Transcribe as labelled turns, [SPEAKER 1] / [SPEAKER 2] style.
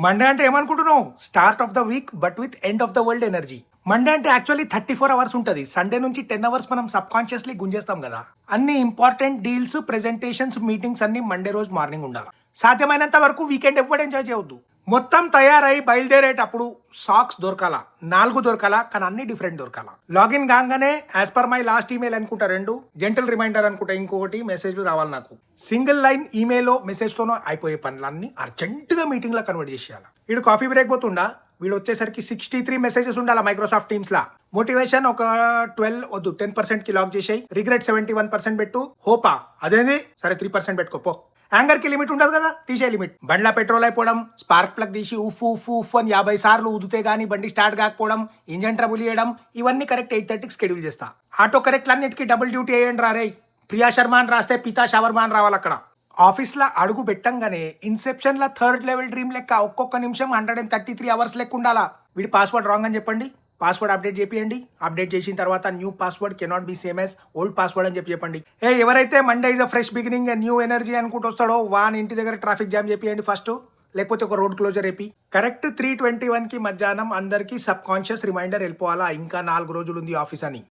[SPEAKER 1] Monday అంటే ఏమనుకుంటున్నావు? Start of the week but with end of the world energy. Monday అంటే actually 34 hours ఉంటుంది. Sunday నుంచి 10 hours మనం సబ్ కాన్షియస్లీ గుంజేస్తాం కదా. అన్ని ఇంపార్టెంట్ డీల్స్, ప్రెజెంటేషన్స్, మీటింగ్స్ అన్ని మండే రోజు మార్నింగ్ ఉండాలి. సాధ్యమైనంత వరకు వీకెండ్ ఎప్పుడు ఎంజాయ్ చేయవద్దు. మొత్తం తయారై బయలుదేరేటప్పుడు సాక్స్ దొరకాల, 4 దొరకాల, కానీ అన్ని డిఫరెంట్ దొరకాల. లాగిన్ కాగానే as per my last email అనుకుంటా 2, జెంటల్ రిమైండర్ అనుకుంటా ఇంకొకటి మెసేజ్ రావాలి నాకు. సింగిల్ లైన్ ఈమెయిల్ మెసేజ్తోనో అయిపోయే పనులన్నీ అర్జెంటుగా మీటింగ్లో కన్వర్ట్ చేసేయాలి. వీడు కాఫీ బ్రేక్ పోతుండా, వీడు వచ్చేసరికి 63 మెసేజెస్ ఉండాలి మైక్రోసాఫ్ట్ టీమ్స్ లా. మోటివేషన్ ఒక 12 వద్దు, 10% కి లాక్ చేసాయి. రిగ్రెట్ 71% పెట్టు. హోపా అదేంది సరే 3% పెట్టుకోపో. యాంగర్ కి లిమిట్ ఉండదు కదా, తీసే లిమిట్. బండ్ల పెట్రోల్ అయిపోవడం, స్పార్క్ ప్లగ్ తీసి ఉఫ్ ఉఫ్ ఉఫ్ అని 50 సార్లు ఊదితే గానీ బండి స్టార్ట్ కాకపోవడం, ఇంజన్ ట్రబుల్ చేయడం, ఇవన్నీ కరెక్ట్ 8:30కి షెడ్యూల్ చేస్తా. ఆటో కరెక్ట్ అన్నిటికీ డబుల్ డ్యూటీ వేయండి రే. ప్రియా శర్మ అని రాస్తే పితా షవర్మా అని రావాలి అక్కడ. ఆఫీస్లో అడుగు పెట్టంగానే ఇన్సెప్షన్ల 3rd లెవెల్ డ్రీమ్ లెక్క ఒక్కొక్క నిమిషం 133 అవర్స్ లెక్క ఉండాలా. వీడి పాస్వర్డ్ రాంగ్ అని చెప్పండి, పాస్వర్డ్ అప్డేట్ చేపియండి. అప్డేట్ చేసిన తర్వాత new password cannot be same as old password అని చెప్పండి. ఎవరైతే Monday is a fresh beginning, new energy అనుకుంటూ వస్తాడో వాన్ ఇంటి దగ్గర ట్రాఫిక్ జామ్ చేపియండి ఫస్ట్, లేకపోతే ఒక రోడ్ క్లోజర్ వేపి. కరెక్ట్ 3:21కి మధ్యాహ్నం అందరికీ సబ్ కాన్షియస్ రిమైండర్ వెళ్ళిపోవాలా ఇంకా 4 రోజులు ఉంది ఆఫీస్ అని.